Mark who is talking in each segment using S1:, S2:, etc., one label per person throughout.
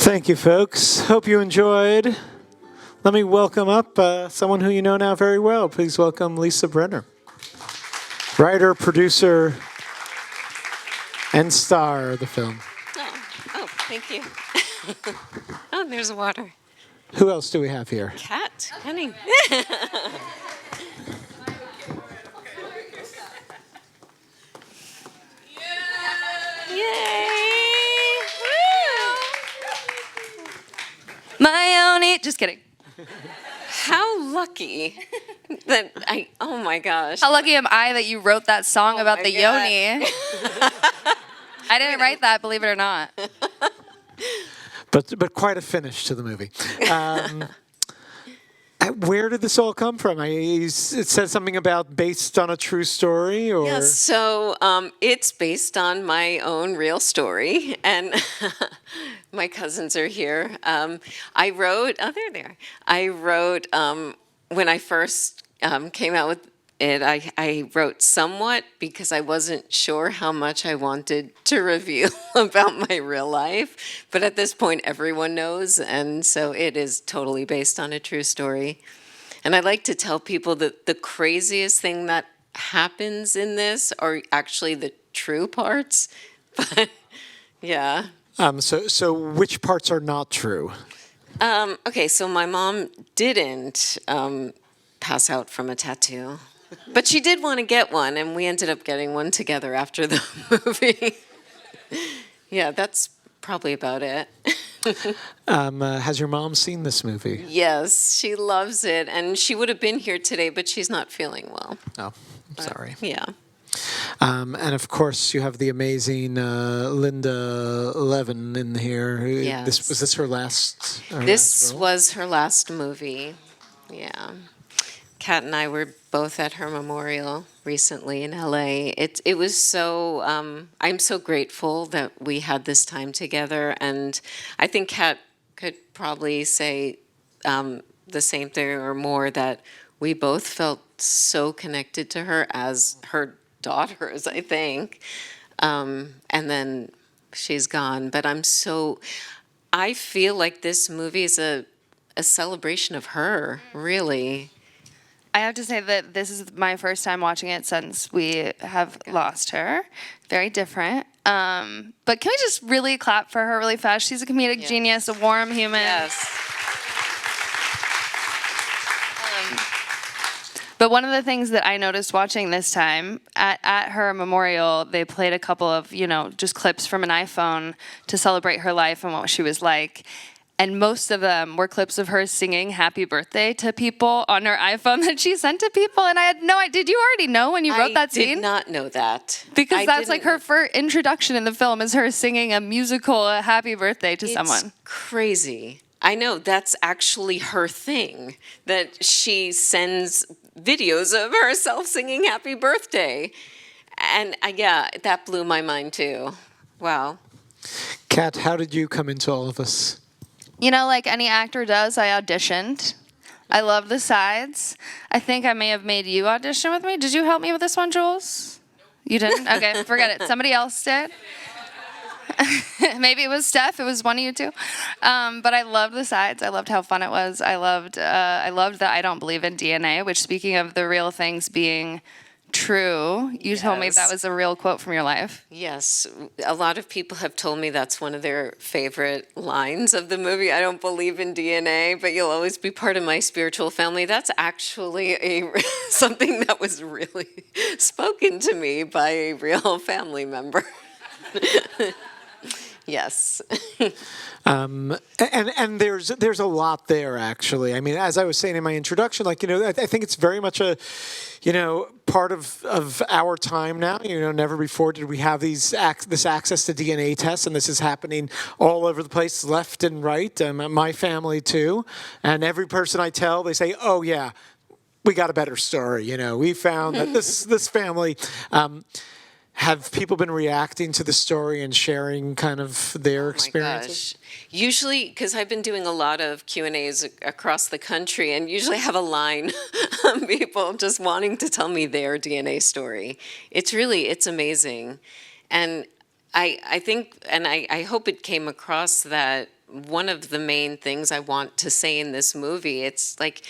S1: Thank you, folks. Hope you enjoyed. Let me welcome up someone who you know now very well. Please welcome Lisa Brenner, writer, producer, and star of the film.
S2: Oh, thank you. Oh, there's water.
S1: Who else do we have here?
S2: Cat, Cunning. Yay! My own just kidding. How lucky that oh my gosh.
S3: How lucky am I that you wrote that song about the yoni? I didn't write that, believe it or not.
S1: But quite a finish to the movie. Where did this all come from? It said something about based on a true story, or
S2: yes. So it's based on my own real story, and my cousins are here. I wrote. Oh, they're there. I wrote when I first came out with it. I wrote somewhat because I wasn't sure how much I wanted to reveal about my real life. But at this point, everyone knows, and so it is totally based on a true story. And I like to tell people that the craziest thing that happens in this are actually the true parts. But yeah.
S1: So which parts are not true?
S2: Okay, so my mom didn't pass out from a tattoo. But she did want to get one, and we ended up getting one together after the movie. Yeah, that's probably about it.
S1: Has your mom seen this movie?
S2: Yes, she loves it, and she would have been here today, but she's not feeling well.
S1: Oh, sorry.
S2: Yeah.
S1: And of course, you have the amazing Linda Levin in here.
S2: Yes.
S1: Was this her last?
S2: This was her last movie. Yeah. Kat and I were both at her memorial recently in LA. It was so, I'm so grateful that we had this time together. And I think Kat could probably say the same thing or more, that we both felt so connected to her as her daughters, I think. And then she's gone. But I feel like this movie is a celebration of her, really.
S3: I have to say that this is my first time watching it since we have lost her. Very different. But can we just really clap for her really fast? She's a comedic genius, a warm human.
S2: Yes.
S3: But one of the things that I noticed watching this time, at her memorial, they played a couple of, just clips from an iPhone to celebrate her life and what she was like. And most of them were clips of her singing happy birthday to people on her iPhone that she sent to people. And I had no idea. Did you already know when you wrote that scene?
S2: I did not know that.
S3: Because that's like her first introduction in the film, is her singing a musical happy birthday to someone.
S2: It's crazy. I know, that's actually her thing, that she sends videos of herself singing happy birthday. And that blew my mind too. Wow.
S1: Kat, how did you come into all of this?
S3: Like any actor does, I auditioned. I love the sides. I think I may have made you audition with me. Did you help me with this one, Jules? You didn't? Okay, forget it. Somebody else did. Maybe it was Steph. It was one of you two. But I loved the sides. I loved how fun it was. I loved that I don't believe in DNA, which, speaking of the real things being true, you told me that was a real quote from your life.
S2: Yes. A lot of people have told me that's one of their favorite lines of the movie. I don't believe in DNA, but you'll always be part of my spiritual family. That's actually something that was really spoken to me by a real family member. Yes.
S1: And there's a lot there, actually. I mean, as I was saying in my introduction, I think it's very much a, part of our time now. Never before did we have this access to DNA tests, and this is happening all over the place, left and right. My family too, and every person I tell, they say, "Oh yeah, we got a better story." We found that this family. Have people been reacting to the story and sharing kind of their experiences?
S2: Gosh. Usually, because I've been doing a lot of Q&As across the country, and usually have a line of people just wanting to tell me their DNA story. It's amazing. And I think, and I hope it came across that one of the main things I want to say in this movie. It's like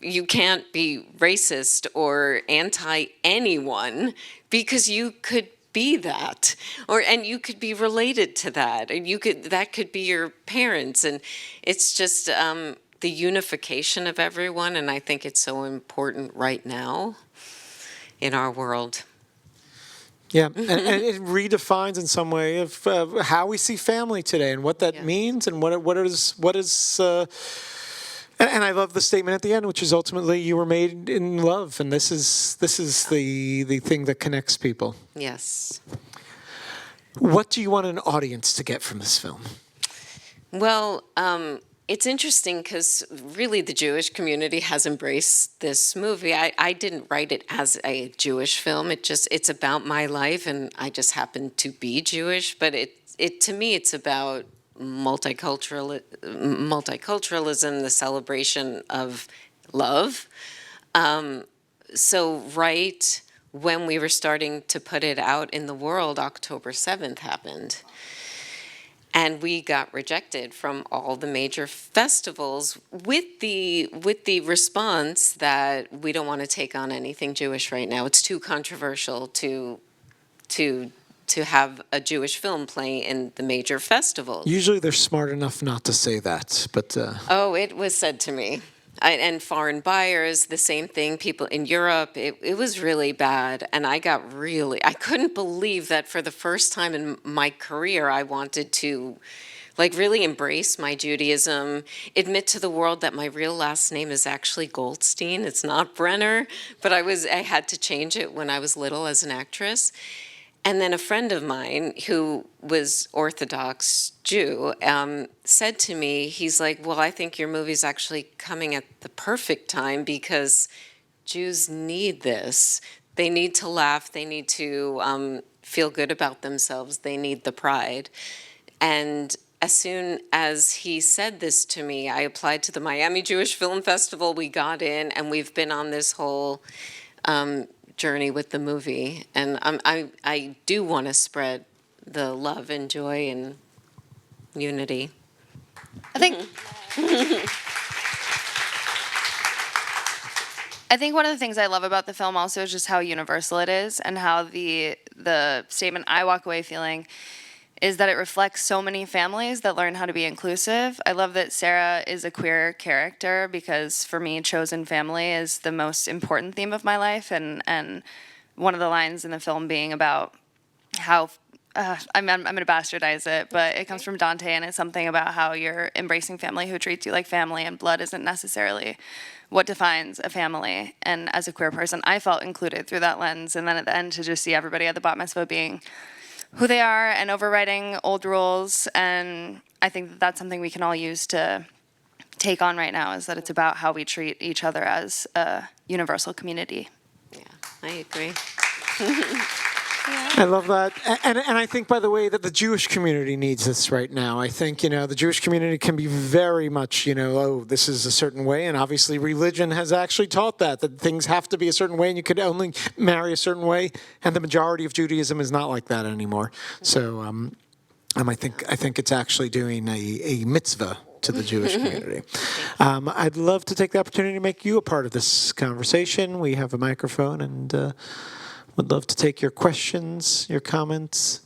S2: you can't be racist or anti anyone because you could be that, and you could be related to that, and that could be your parents, and it's just the unification of everyone, and I think it's so important right now in our world.
S1: Yeah, and it redefines in some way of how we see family today and what that
S2: Yes.
S1: means and what is. And I love the statement at the end, which is ultimately you were made in love, and this is the thing that connects people.
S2: Yes.
S1: What do you want an audience to get from this film?
S2: Well, it's interesting because really the Jewish community has embraced this movie. I didn't write it as a Jewish film. It's about my life, and I just happen to be Jewish. But to me, it's about multiculturalism, the celebration of love. So right when we were starting to put it out in the world, October 7th happened. And we got rejected from all the major festivals with the response that we don't want to take on anything Jewish right now. It's too controversial to have a Jewish film play in the major festivals.
S1: Usually they're smart enough not to say that, but...
S2: Oh, it was said to me. And foreign buyers, the same thing. People in Europe, it was really bad. And I couldn't believe that for the first time in my career, I wanted to really embrace my Judaism, admit to the world that my real last name is actually Goldstein. It's not Brenner, but I had to change it when I was little as an actress. And then a friend of mine who was Orthodox Jew said to me, he's like, well, I think your movie's actually coming at the perfect time because Jews need this. They need to laugh. They need to feel good about themselves. They need the pride. And as soon as he said this to me, I applied to the Miami Jewish Film Festival. We got in, and we've been on this whole journey with the movie, and I do want to spread the love and joy and unity.
S3: I think one of the things I love about the film also is just how universal it is, and how the statement I walk away feeling is that it reflects so many families that learn how to be inclusive. I love that Sarah is a queer character because for me, chosen family is the most important theme of my life, and one of the lines in the film being about how I'm going to bastardize it, but it comes from Dante, and it's something about how you're embracing family who treats you like family, and blood isn't necessarily what defines a family. And as a queer person, I felt included through that lens, and then at the end to just see everybody at the bat mitzvah being who they are and overriding old rules. And I think that that's something we can all use to take on right now, is that it's about how we treat each other as a universal community.
S2: Yeah, I agree.
S1: I love that. And I think, by the way, that the Jewish community needs this right now. I think, the Jewish community can be very much, oh, this is a certain way. And obviously religion has actually taught that things have to be a certain way and you could only marry a certain way. And the majority of Judaism is not like that anymore. So I think it's actually doing a mitzvah to the Jewish community. I'd love to take the opportunity to make you a part of this conversation. We have a microphone and would love to take your questions, your comments.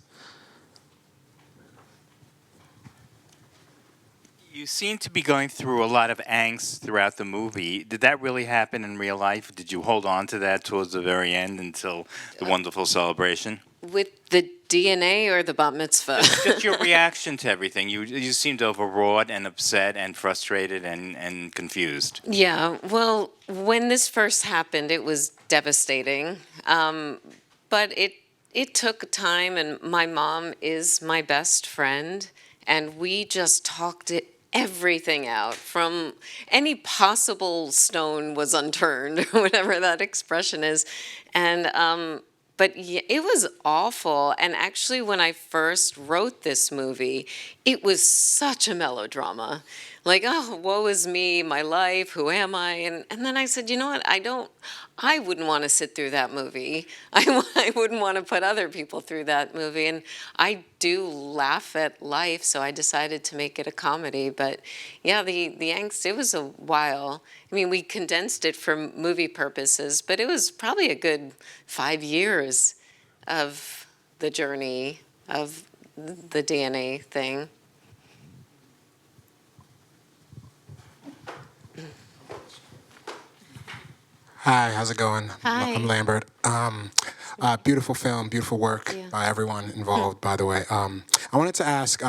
S4: You seem to be going through a lot of angst throughout the movie. Did that really happen in real life? Did you hold on to that towards the very end until the wonderful celebration?
S2: With the DNA or the bat mitzvah?
S4: Just your reaction to everything. You seemed overwrought and upset and frustrated and confused.
S2: Yeah, well, when this first happened, it was devastating. But it took time, and my mom is my best friend, and we just talked everything out. From any possible stone was unturned, whatever that expression is. And but yeah, it was awful. And actually, when I first wrote this movie, it was such a melodrama. like, oh, woe is me, my life, who am I? And then I said, you know what, I wouldn't want to sit through that movie. I wouldn't want to put other people through that movie. And I do laugh at life, so I decided to make it a comedy. But yeah, the angst, it was a while. I mean, we condensed it for movie purposes, but it was probably a good 5 years of the journey of the DNA thing.
S5: Hi, how's it going?
S2: Hi.
S5: I'm Lambert. Beautiful film, beautiful work
S2: Yeah.
S5: by everyone involved, by the way. I wanted to ask,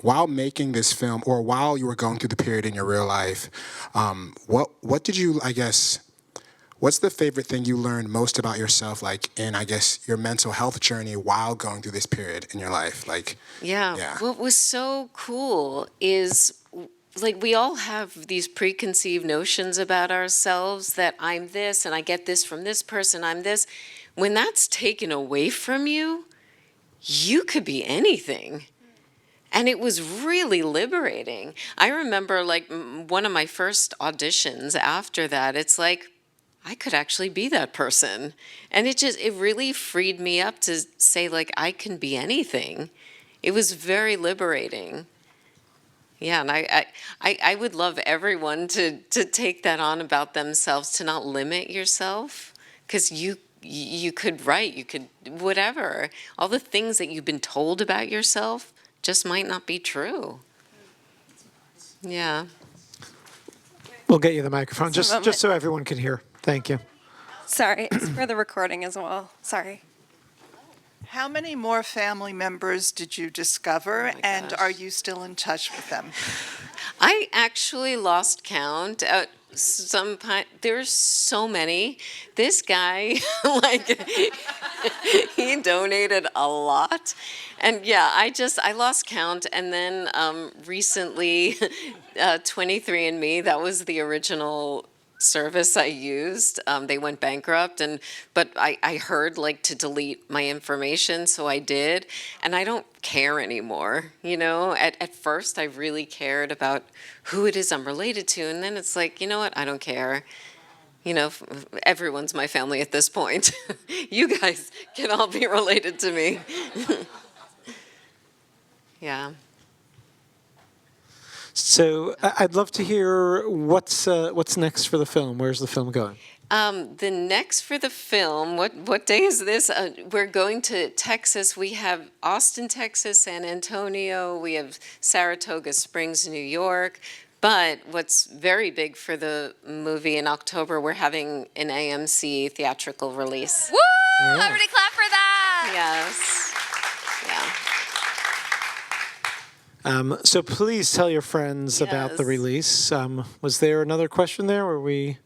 S5: while making this film, or while you were going through the period in your real life, what did you, I guess, what's the favorite thing you learned most about yourself, like in, I guess, your mental health journey while going through this period in your life? Like,
S2: Yeah. What was so cool is, like, we all have these preconceived notions about ourselves that I'm this and I get this from this person, I'm this. When that's taken away from you, you could be anything. And it was really liberating. I remember, like, one of my first auditions after that, it's like, I could actually be that person. And it really freed me up to say, like, I can be anything. It was very liberating. Yeah, and I would love everyone to take that on about themselves, to not limit yourself, because you could write, you could whatever. All the things that you've been told about yourself just might not be true. Yeah.
S1: We'll get you the microphone
S6: Just a moment.
S1: just so everyone can hear. Thank you.
S6: Sorry, it's for the recording as well. Sorry.
S7: How many more family members did you discover, and
S2: gosh.
S7: are you still in touch with them?
S2: I actually lost count. There's so many. This guy, like, he donated a lot. And yeah, I lost count. And then recently, 23andMe, that was the original service I used. They went bankrupt, but I heard, like, to delete my information, so I did, and I don't care anymore. You know, at first I really cared about who it is I'm related to, and then it's like, you know what, I don't care. You know, everyone's my family at this point. You guys can all be related to me. Yeah.
S1: So I'd love to hear what's next for the film. Where's the film going?
S2: The next for the film, what day is this? We're going to Texas. We have Austin, Texas, San Antonio. We have Saratoga Springs, New York. But what's very big for the movie in October, we're having an AMC theatrical release.
S3: Woo! Everybody clap for that.
S2: Yes. Yeah.
S1: So please tell your friends about the
S2: Yes.
S1: release. Was there another question there? Were we?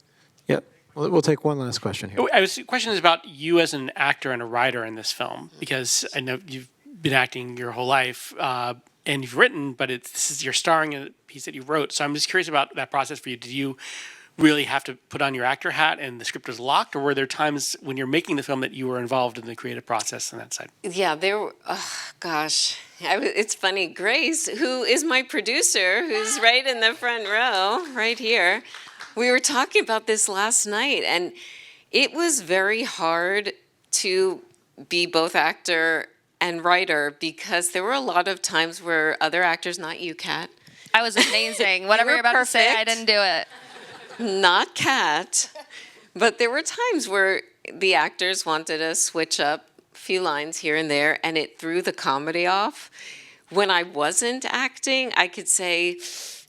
S1: Yep. We'll take one last question here.
S8: The question is about you as an actor and a writer in this film, because I know you've been acting your whole life and you've written, but you're starring in a piece that you wrote. So I'm just curious about that process for you. Did you really have to put on your actor hat and the script was locked, or were there times when you're making the film that you were involved in the creative process on that side?
S2: Yeah, there were, oh, gosh. It's funny. Grace, who is my producer, who's right in the front row, right here, we were talking about this last night, and it was very hard to be both actor and writer, because there were a lot of times where other actors, not you, Kat,
S3: I was amazing. Whatever
S2: were
S3: you're about to say, I
S2: perfect.
S3: didn't do it.
S2: not Kat, but there were times where the actors wanted to switch up a few lines here and there, and it threw the comedy off. When I wasn't acting, I could say,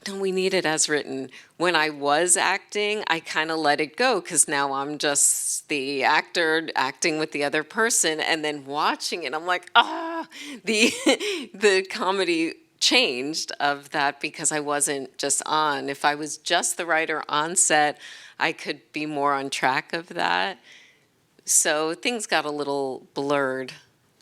S2: no, we need it as written. When I was acting, I kind of let it go, because now I'm just the actor acting with the other person, and then watching it, I'm like, the comedy changed of that, because I wasn't just on. If I was just the writer on set, I could be more on track of that. So things got a little blurred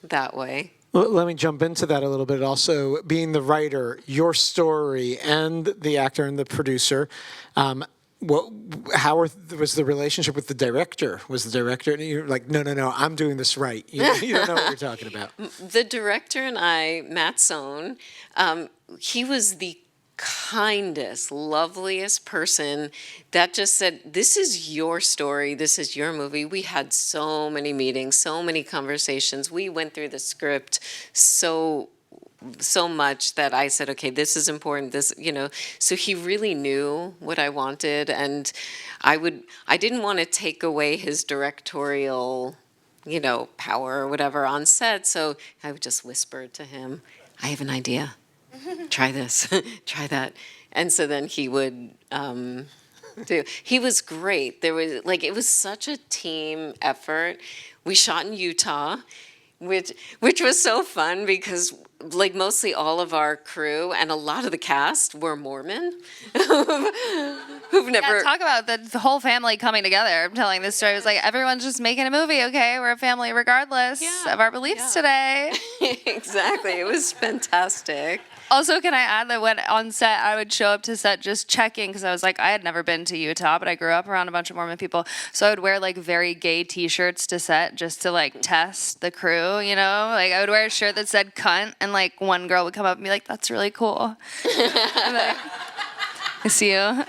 S2: that way.
S1: Well, let me jump into that a little bit. Also, being the writer, your story, and the actor and the producer. Was the relationship with the director? Was the director, you're like, no, I'm doing this right. You don't know what you're talking about.
S2: The director and I, Matt Sohn, he was the kindest, loveliest person that just said, this is your story, this is your movie. We had so many meetings, so many conversations. We went through the script so much that I said, okay, this is important, this, so he really knew what I wanted, and I didn't want to take away his directorial, power or whatever on set, so I would just whisper to him, I have an idea. Try this, try that. And so then he would he was great. It was such a team effort. We shot in Utah, which was so fun because mostly all of our crew and a lot of the cast were Mormon who've never
S3: Talk about the whole family coming together. I'm telling this story. It was like, everyone's just making a movie, okay? We're a family regardless of our beliefs today.
S2: Exactly. It was fantastic.
S3: Also, can I add that when on set, I would show up to set just checking, because I was like, I had never been to Utah, but I grew up around a bunch of Mormon people. So I would wear very gay t-shirts to set just to test the crew, I would wear a shirt that said cunt, and one girl would come up and be like, that's really cool. I'm like, I see you.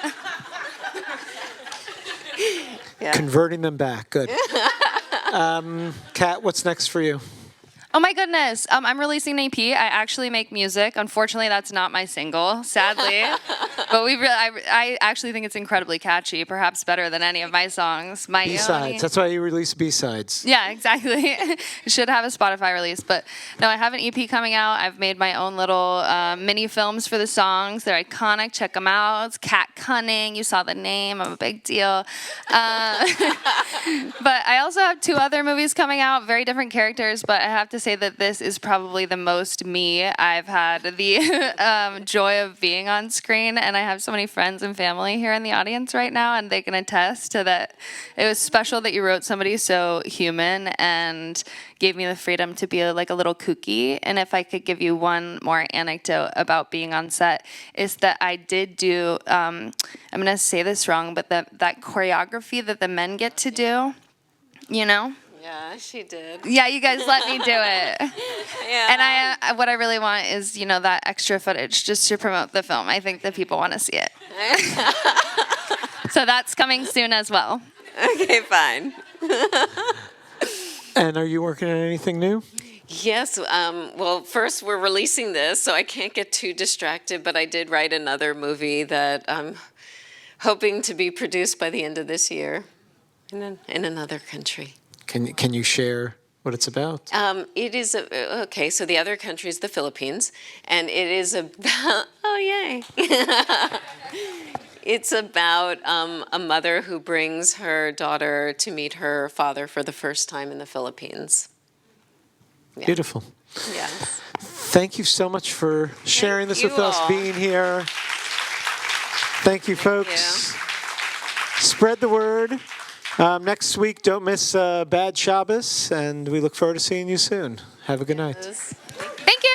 S2: Yeah.
S1: Converting them back. Good. Kat, what's next for you?
S3: Oh my goodness. I'm releasing an EP. I actually make music. Unfortunately, that's not my single, sadly. But I actually think it's incredibly catchy, perhaps better than any of my songs.
S1: B-sides. That's why you release B-sides.
S3: Yeah, exactly. Should have a Spotify release. But no, I have an EP coming out. I've made my own little mini films for the songs. They're iconic. Check them out. It's Cunning. You saw the name. I'm a big deal. But I also have 2 other movies coming out, very different characters, but I have to say that this is probably the most me I've had the joy of being on screen, and I have so many friends and family here in the audience right now, and they can attest to that. It was special that you wrote somebody so human and gave me the freedom to be a little kooky. And if I could give you one more anecdote about being on set, is that I did do, I'm going to say this wrong, but that choreography that the men get to do,
S2: Yeah, she did.
S3: Yeah, you guys let me do it.
S2: Yeah.
S3: And what I really want is, that extra footage just to promote the film. I think that people want to see it. So that's coming soon as well.
S2: Okay, fine.
S1: And are you working on anything new?
S2: Yes. Well, first we're releasing this, so I can't get too distracted, but I did write another movie that I'm hoping to be produced by the end of this year in another country.
S1: Can you share what it's about?
S2: It is okay. So the other country is the Philippines, and it is about yay! It's about a mother who brings her daughter to meet her father for the first time in the Philippines. Yeah.
S1: Beautiful.
S2: Yes.
S1: Thank you so much for sharing this
S2: you
S1: with us,
S2: all.
S1: being here. Thank you, folks. Spread the word. Next week, don't miss Bad Shabbos, and we look forward to seeing you soon. Have a good night.
S2: Yes.